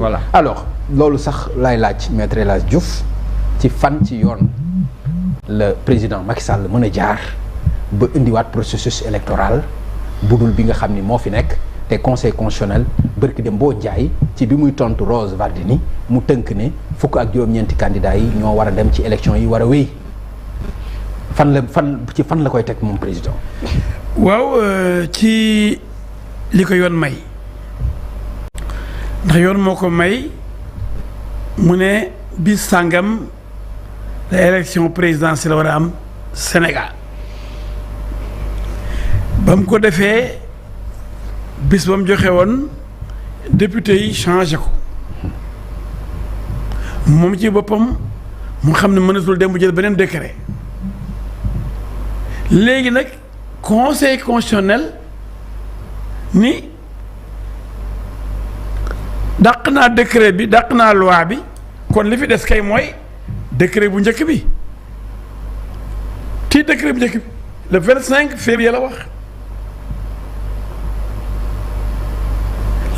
voilà alors loolu sax lay laaj maître El Hadji Diouf ci fan ci yoon le président Macky Sall mën a jaar ba indiwaat processus électoral budul bi nga xam ni moo fi nekk te conseil constitutionnel bërki dem boo jaay ci bi muy tontu Rose Wardini mu tënk ne fukk ak juróom-ñeenti candidats yi ñoo war a dem ci élection yi war a wéy fan la koy teg moom président. waaw ci li ko yoon may ndax yoon moo ko may mu ne bis sàngam la élection présidentielle war a am Sénégal ba mu ko defee bis ba mu joxe woon député yi changé ko moom ci boppam mu xam ne mënatul dem bu jël beneen décret léegi nag conseil constitutionnel ni dàq naa décret bi dàq naa loi bi kon li fi des kay mooy décret bu njëkk bi ci décret bu njëkk bi le 25 février la wax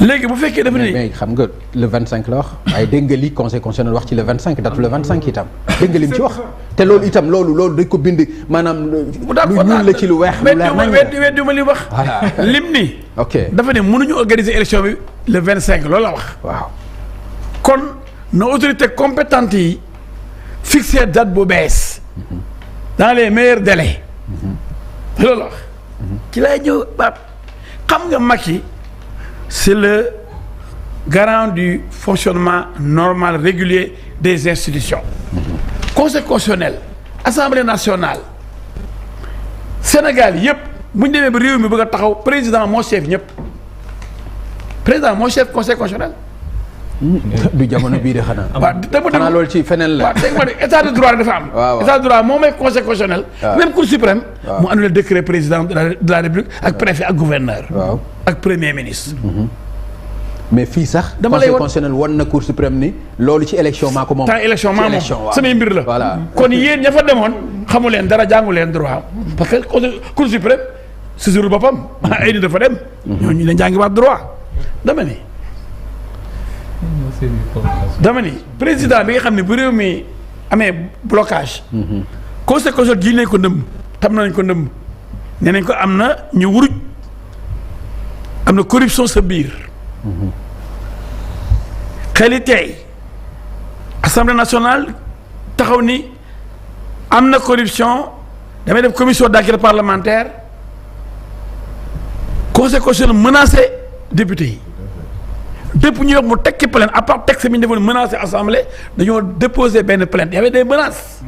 léegi bu fekkee dafa ni mais xam nga le 25 la wax waaye dégg nga li conseil constitutionnel wax ci le 25 datu le 25 itam dégg nga li mu ci wax te loolu itam loolu dañ ko bind maanaam lu ñuul la ci lu weex lu leer nañ weddi ma li wax lim ni ok dafa ne mënuñu organiser élection bi le 25 loolu la wax waaw kon na autorité compétente yi fixer date bu bees dans les meilleurs délais loolu la wax ci lay ñëw baab xam nga Macky c'est le garant du fonctionnement normal régulier des institutions conseil constitutionnel assemblée nationale Sénégal yëpp bu ñu demee ba réew mi bëgg a taxaw président moo chef ñëpp président moo chef conseil constitutionnel du jamono bii de xanaa. waaw xanaa loolu ci feneen la. waaw dégg nga état de droit dafa am. état de droit moo may conseil constitutionnel. même cour suprême. mu annulé décret président de la république ak préfet ak gouverneur. ak premier ministre. mais fii sax. dama lay conseil constitutionnel won na cour suprême ni loolu ci élection maa ko moom. temps élection maa moom samay mbir la. voilà kon yéen ña fa demoon xamu leen dara jàngu leen droit parce que cour suprême saisir boppam ay nit dafa dem. ñooñu dañ jàngiwaat droit dama ni président bi nga xam ne bu réew mi amee blocage. conseil constitutionnel ji nañ ko ndëmb tam nañ ko ndëmb nee nañ ko am na ñu wuruj am na corruption sa biir. xel yi tey assemblée nationale taxaw ni am na corruption damay def commission d'enquête parlementaire conseil constitutionnel menacé député yi. depuis ñu wax mu tekki plainte à part texte bi ñu defoon menacé assemblée dañoo déposé benn plainte y avait des menaces.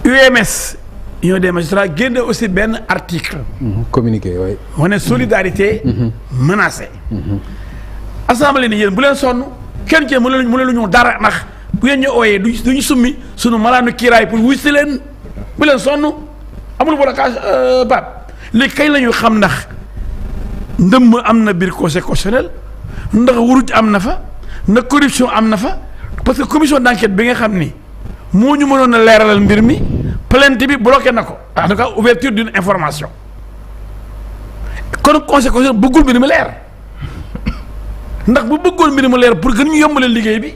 UMS union des magistrats génne aussi benn article. communiqué oui. wane solidarité. menacée. assemblée ni yéen bu leen sonn kenn ci mu leen lu ñu dara ndax bu ngeen ñu ooyee du ñu summi sunu malaanu kiiraay pour wuy si leen bu leen sonn amul blocage Pape léegi kañ la ñu xam ndax ndëmm am na biir conseil constitutionnel. ndax wuruj am na fa ndax corruption am na fa parce que commission d'enquête bi nga xam ni moo ñu mënoon a leeralal mbir mi plainte bi bloqué na ko en tout cas ouverture d'une information kon conseil constitutionnel bëggul mbir mi leer ndax bu bëggoon mbir mi leer pour gën ñu yombalal liggéey bi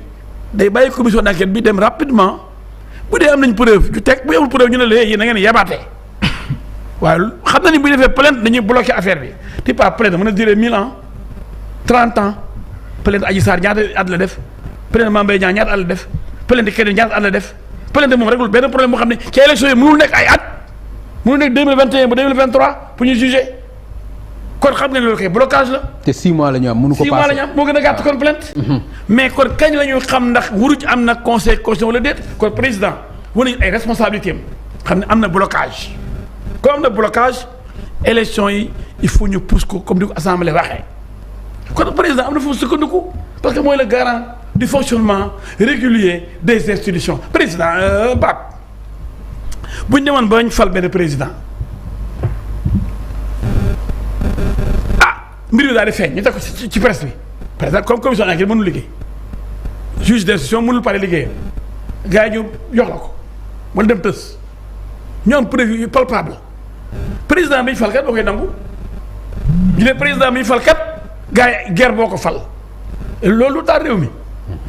day bàyyi commission d'enquête bi dem rapidement bu dee am nañ preuve ju teg bu amul preuve ñu ne la yéen da ngeen yabaate waaye xam na ni bu ñu defee plainte dañuy bloqué affaire bi ti pas plainte mën a durer 1000 ans 30 ans plainte Adji Sarr ñaata at la def plainte Mame Mbaye Niang ñaata at la def plainte keneen ñaata at la def plainte moom réglul benn problème boo xam ne ci élection yi mënul nekk ay at mënul nekk 2021 ba 2023 pour ñu juger kon xam nga ne loolu kay blocage la. te 6 mois la ñu am mënu ko passé 6 mois la ñu am moo gën a gàtt kon plainte. mais kon kañ la ñu xam ndax wuruj am na conseil constitutionnel wala déet kon président war nañu ay responsabilités am xam ne am na blocage comme am na blocage élection yi il faut ñu pousse ko comme ni ko assemblée waxee. kon président am na foofu sukkandiku parce que mooy le garant du fonctionnement régulier des institutions président Pape bu ñu demoon ba ñu fal benn président mbir mi daal di feeñ ñu teg ko ci presse bi par exemple comme commission d'enquête mënul liggéey juge d'instruction mënul pare liggéeyam gars yi ñu jox la ko wala dem tës ñu am preuve yu palpable président bi ñu fal kat boo koy nangu ñu ne président bi ñu fal kat. gars yi guerre boo ko fal loolu lu taal réew mi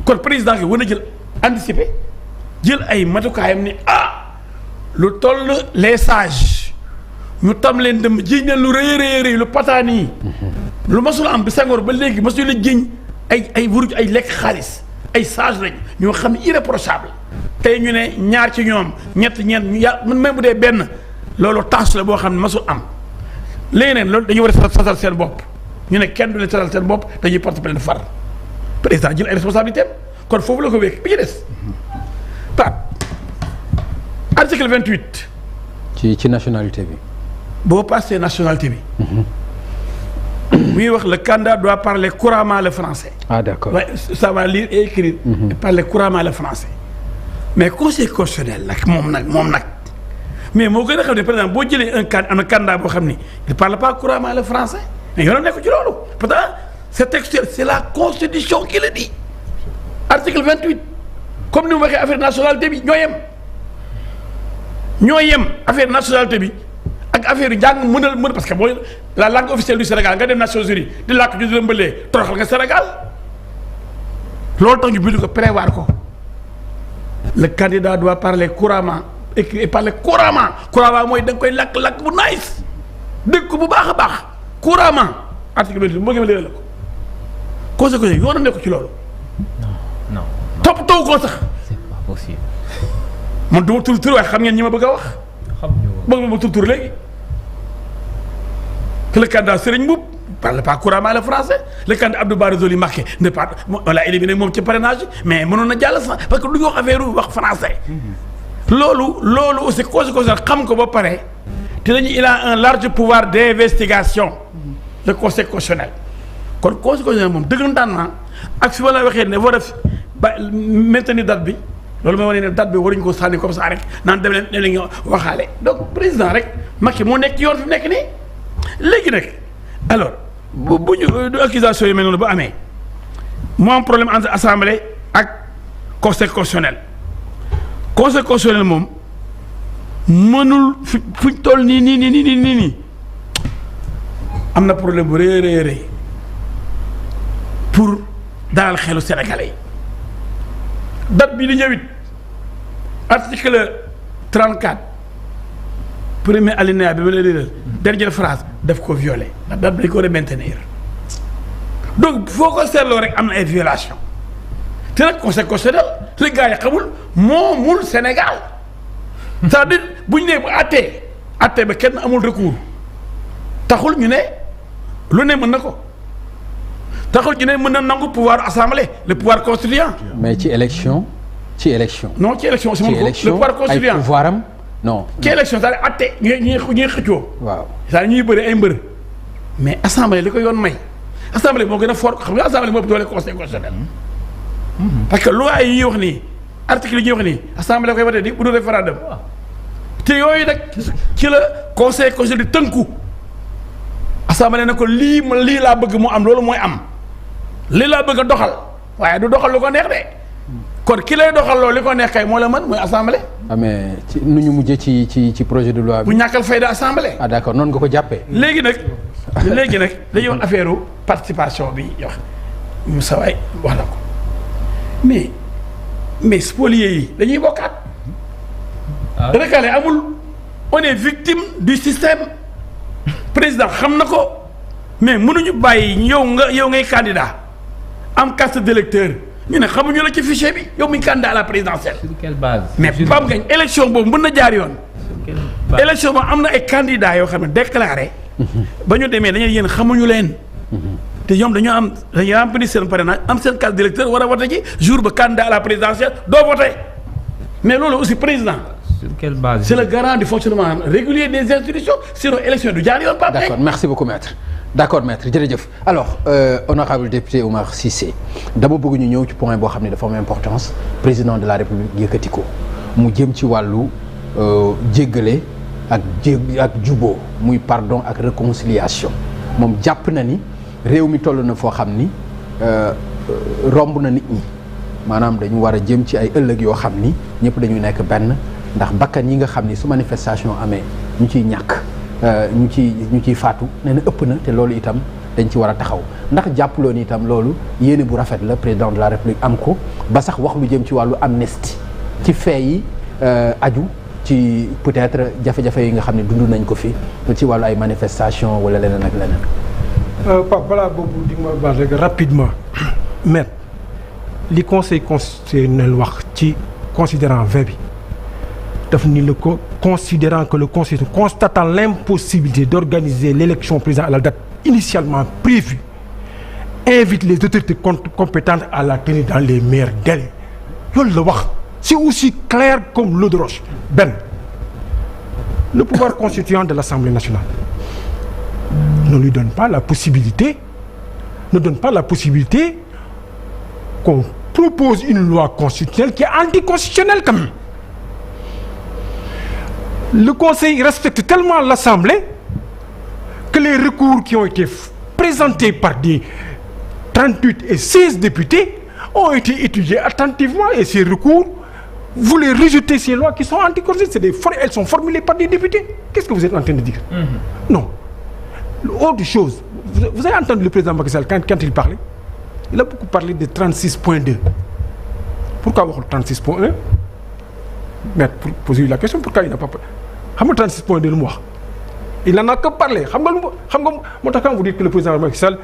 kon président gi war na jël anticiper jël ay matukaayam ni lu toll les sages ñu tam leen dem jiñ leen lu rëy lu pataan yi lu masul am bi Senghor ba léegi masul la jiñ ay wuruj ay lekk xaalis ay sage lañ ñoo xam ne irréprochable tey ñu ne ñaar ci ñoom ñett ñeent ñu man même bu dee benn loolu tâche la boo xam ne masul am léegi nag loolu dañu war a satal seen bopp ñu ne kenn du leen satal seen bopp dañuy porte plainte far président jël ay responsabilités kon foofu la ko wékk bi ci des Pape article 28 ci nationalité bi boo passé nationalité bi muy wax le candidat doit parler couramment le français. D'accord. Ouais, ça va lire et écrire. Et parler couramment le français. Mais conseil constitutionnel nag moom nag mais moo gën a xam ne par exemple boo jëlee un candidat boo xam ni il parle pas couramment le français mais yoonam nekk ci loolu pourtant c'est textuel c'est la constitution qui le dit article 28 comme ni mu waxee affaire nationalité bi ñoo yem affaire nationalité bi ak affaire yu njàng mën parce que booy la langue officielle du Sénégal nga dem Nations Unies di làkk ju dëmbalee toroxal nga Sénégal loolu tax ñu bind ko prévoir ko le candidat doit parler couramment écrire et parler couramment mooy da nga koy lakk bu nice dégg ko bu baax a baax couramment article 28 moo gën a la ko conséquence yoon nekk ci loolu. non topp taw ko sax. c'est pas possible. man du ma tur waaye xam ngeen ñi ma bëgg a wax. bëgg ma tur léegi. que le candidat Serigne Mboup parle pas couramment le français le candidat Abdou Bara Dolly Mbacké ne parle wala éliminé moom ci parrainage mais mënoon na jàll sax parce que du ñu wax affaire wax français. loolu aussi conséquence xam ko ba pare te dañu il a un large pouvoir d'investigation le conseil constitutionnel kon conseil constitutionnel moom dëggantaan na ak fi ma la waxee ne war a ba maintenir date bi loolu mooy wane ne date bi waruñu ko sànni comme ça rek naan dem leen waxaale donc président rek Macky moo nekk yoon fi mu nekk nii léegi nag alors bu ñu du accusation yi mel noonu ba amee moo am problème entre assemblée ak conseil constitutionnel moom mënul fuñ toll nii am na problème bu rëy pour dalal xelu sénégalais yi date bi di ñëwit article 34 premier alinéa bi ma la liiral dernière phrase daf ko violé ndax date bi dañ ko war a maintenir donc foo ko seetloo rek am na ay violation te nag conseil constitutionnel li gars yi xamul moomul Sénégal c'est-à-dire bu ñu nee bu àttee ba kenn amul recours taxul ñu ne lu ne mën na ko taxul ñu ne mën na nangu pouvoir assemblée le pouvoir constituant. mais ci élection. non ci élection. ci élection le pouvoir constituant ay pouvoir am non. ci élection c'est-à-dire àtte ñuy xëccoo. waaw c'est-à-dire ñuy bëri ay mbër mais assemblée li ko yoon may assemblée moo gën a fort xam nga assemblée moo ëpp doole conseil constitutionnel. parce que loi yi ñuy wax nii article yi ñuy wax nii assemblée koy watee di bu dul référendum te yooyu nag ci la conseil constitutionnel di tënku assemblée ne ko lii laa bëgg mu am loolu mooy am lii laa bëgg a doxal waaye du doxal lu ko neex de kon ki lay doxal loolu li ko neex kay moo la mën mooy assemblée. mais ci nu ñu mujjee ci projet de loi bi. bu ñàkkal fayda assemblée. d'accord noonu nga ko jàppee. léegi nag dañuy wax affaire participation bi wax Moussa Waye wax na ko. mais spoliés yi dañuy bokkaat. recalé amul on est victime du système président xam na ko mais mënuñu bàyyi yow ngay candidat am carte d'électeur ñu ne xamuñu la ci fichier bi yow muy candidat à la présidentielle. sur quelle base. mais Pape Ngagne élection boobu mën na jaar yoon. élection boobu am na ay candidats yoo xam ne déclaré. ba ñu demee dañuy yéen xamuñu leen. te ñoom dañoo remplir seen parrainage am seen carte d'électeur war a voté ci jour ba candidat à la présidentielle doo voté mais loolu aussi président. sur quelle base. c'est le garant du fonctionnement régulier des institutions sinon élection du jaar yoon. Pape d'accord merci beaucoup maître. d'accord maître jërëjëf alors honorable député Oumar Cissé dama bëgg ñu ñëw ci point boo xam ne dafa am importance président de la république yëkkati ko mu jëm ci wàllu jéggale ak juboo muy pardon ak réconciliation moom jàpp na ni réew mi toll na foo xam ni romb na nit ñi maanaam dañu war a jëm ci ay ëllëg yoo xam ni ñëpp dañuy nekk benn ndax bakkan yi nga xam ni su manifestation amee ñu ciy ñàkk ñu ciy faatu nee na ëpp na te loolu itam dañ ci war a taxaw ndax jàppaloo ni itam loolu yéene bu rafet la président de la république am ko ba sax wax lu jëm ci wàllu amnistie ci fee yi aju ci peut-être jafe-jafe yi nga xam ne dund nañ ko fi ci wàllu ay manifestation wala leneen ak leneen. Pape balaa boobu di ma baal rek rapidement mais li conseil constitutionnel wax ci considérant 20 bi daf ni le considérant que le conseil constatant l'impossibilité d'organiser l'élection présidentielle à la date initialement prévue invite les autorités compétentes à la tenir dans les meilleurs délais loolu la wax c'est aussi clair comme l'eau de roche. Ben, le pouvoir constituant de l'Assemblée nationale ne lui donne pas la possibilité qu'on propose une loi constitutionnelle qui est anticonstitutionnelle quand même. Le Conseil respecte tellement l'Assemblée que les recours qui ont été présentés par des 38 et 16 députés ont été étudiés attentivement et ces recours, vous les rejetez ces lois qui sont anticonstitutionnelles, elles sont formulées par des députés. Qu'est-ce que vous êtes en train de dire? Non. Autre chose, vous avez entendu le président Macky Sall quand il parlait, il a beaucoup parlé de 36.2. Pourquoi 36.1? Mais pour poser la question, pourquoi il n'a pas parlé? 36.2 le mois. Il n'en a que parlé. Quand vous dites que le président Macky Sall,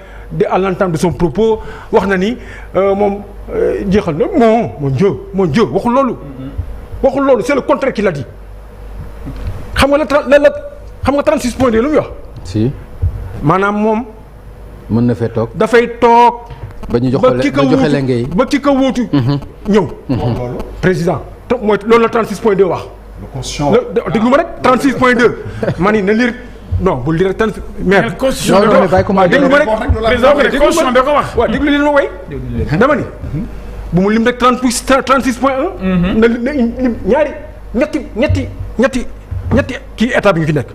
à l'entente de son propos, wax na ni moom jeexal na mon Dieu waxul loolu c'est le contraire qu'il a dit. xam nga 36.2 lu muy wax. si. maanaam moom. mën na fee toog. dafay toog. ba ñu joxe lenge yi ba ki ko wuutu. ñëw. président mooy loolu la 36.2 wax. le constitution déglu ma rek 36.2 ma ni na lire non bul lire 36. mais constitution non bàyyi ko ma déglu ma rek président constitution da ko wax. waaw déglu leen ma way dama ni bu mu lim rek 36.1. na lim ñetti kii état bi nga fi nekk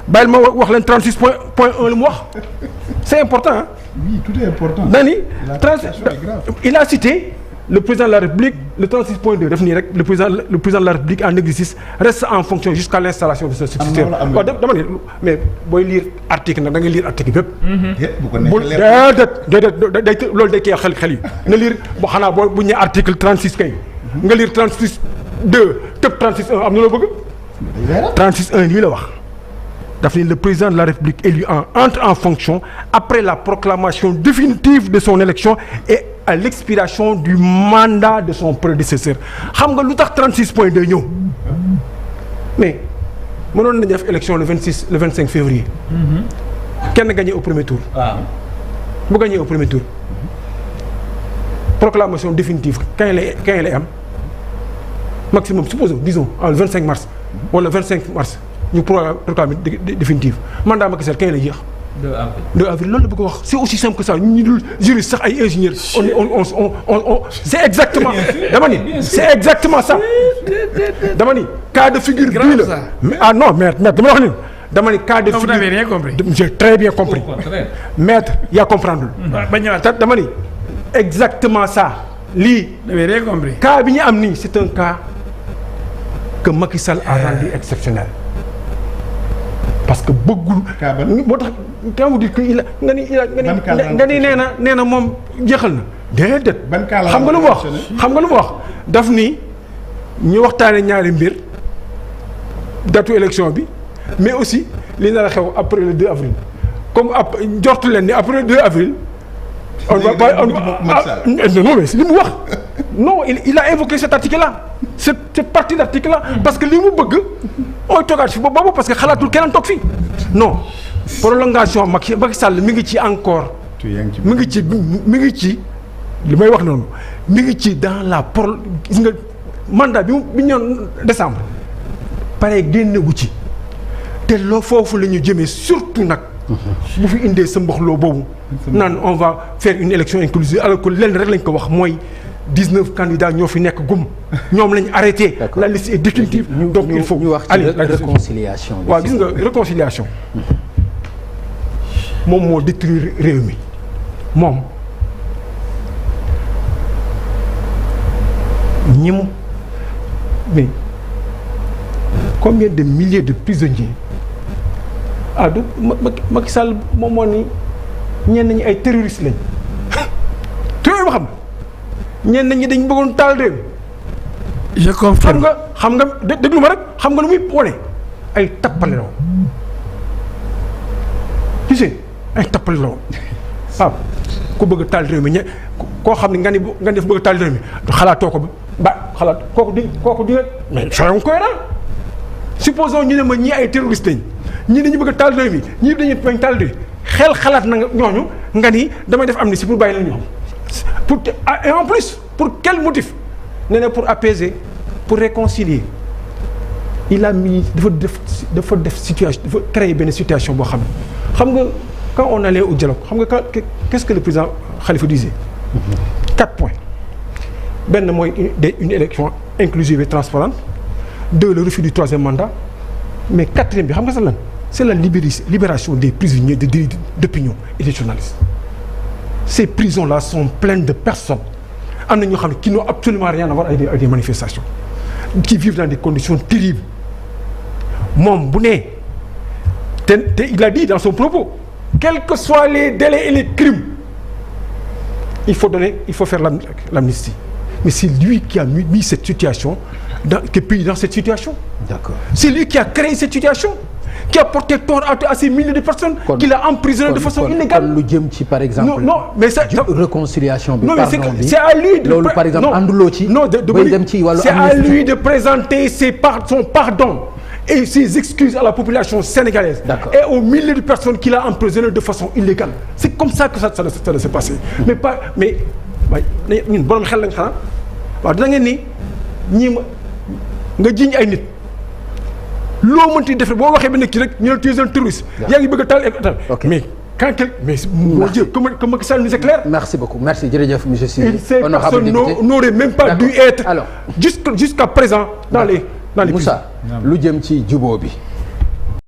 bàyyil ma wax leen 36.1 lu mu wax c'est important hein. Oui, tout est important. Dani il a cité le président de la République le 36.2 def nii rek le président de la République en exercice reste en fonction jusqu'à l'installation de ce successeur. waaw dama ne mais booy lire article nag da ngay lire article bépp. bu ko neexee déedéet loolu day kii xel yi nga lire boo xanaa bu ñu nee article 36 kay. nga lire 36.2 tëb 36.1 am na loo bëgg. 36.1 lii la wax. daf ni le président de la République élu entre en fonction après la proclamation définitive de son élection et à l'expiration du mandat de son prédécesseur xam nga lu tax 36.2 ñëw mais mënoon nañu def élection le 25 février. kenn gagné au premier tour. waaw bu gagné au premier tour proclamation définitive kañ lay am maximum supposons disons le 25 mars wala 25 mars. ñu proclamé définitive mandat Macky Sall kañ la jeex. 2 avril loolu la bëgg a wax c'est aussi simple que ça ñu dul juriste sax ay ingénieurs. on c'est exactement. dama ni c'est exactement ça. dama ni cas de figure bii la. ah non maître dama wax ni dama ni cas de figure. vous n'avez rien compris. j'ai très bien compris. maître yaa comprendre. ba ñëwaat dama ni exactement ça lii. vous n'avez rien compris. cas bi ñu am nii c'est un cas que Macky Sall a rendu exceptionnel. parce que bëggul. moo tax quand vous dites que il a nga ni nee na moom jeexal na. déedéet. xam nga lu mu wax daf ni ñu waxtaane ñaari mbir datu élection bi mais aussi li nar a xew après le 2 avril comme jortu leen ni après le 2 avril. on va pas non mais li mu wax non il a invoqué cet article là cette partie d'article là parce que li mu bëgg ooy toogaat fi boobu parce que xalaatul keneen toog fii non prolongation Macky Sall mi ngi ci encore mi ngi ci li may wax noonu mi ngi ci dans la gis nga mandat bi ñoon décembre pare génnewu ci te loo foofu la ñu jëmee surtout nag bu fi indee sa mboxloo boobu naan on va faire une élection inclusive alors que lenn rek lañ ko wax mooy 19 candidats ñoo fi nekk gum ñoom lañ arrêté. la liste est définitive. donc il faut ñu wax ci réconciliation. waaw gis nga réconciliation moom moo détruire réew mi moom ñi mu mais combien de milliers de prisonniers du Macky Sall moom moo ni ñenn ñi ay terroristes lañ te yooyu ma xam ñenn ñi dañ bëggoon taal réew. je confirme xam nga déglu ma rek xam nga lu muy wone ay tappale la woon tu sais ay tappale la woon waaw ku bëgg a taal réew mi koo xam ne nga ni def bëgg a taal réew mi xalaatoo ko ba xalaat kooku di nga mais soyons cohérents supposons ñu ne ma ñii ay terroristes lañ ñii dañu bëgg a taal réew mi ñii dañuy bañ taal réew xel xalaat na nga ñooñu nga ni damay def amnistie pour bàyyi la ñoom pour et en plus pour quel motif nee na pour apaiser pour réconcilier il a mis dafa def situation dafa créer benn situation boo xam ne xam nga quand on allait au dialogue xam nga qu'est-ce que le président Khalifa disait 4 points benn mooy une élection inclusive et transparente 2 le refus du 3e mandat mais 4e bi xam nga sax lan c'est la libération des prisonniers d'opinion et des journalistes. Ces prisons-là sont pleines de personnes am na ñoo xam ne qui n'ont absolument rien à voir avec des manifestations qui vivent dans des conditions terribles moom bu ne te il a dit dans son propos quels que soient les délais et les crimes il faut faire l'amnistie mais c'est lui qui a mis cette situation dans cette situation. D'accord. C'est lui qui a créé cette situation. Qui a porté tort à ces milliers de personnes qu'il a emprisonné de façon illégale. Lu jëm ci par exemple. non mais ça réconciliation bi. non mais c'est à lui de loolu par exemple ànduloo ci. non c'est à lui de présenter son pardon et ses excuses à la population sénégalaise. D'accord. Et aux milliers de personnes qu'il a emprisonné de façon illégale. C'est comme ça que ça doit se passer. mais ñun borom xel lañ xanaa waaw dina ngeen ni ñii nga jiñ ay nit. loo mënti def boo waxee ba nekk ci rek ñu ne tu es un terroriste. yaa ngi bëgg a taal mais quand mon Dieu que Macky Sall nous éclaire. merci beaucoup merci jërëjëf monsieur Sy. Ces personnes n'auraient même pas dû être. alors jusqu'à présent dans les Moussa lu jëm ci jubóo bi.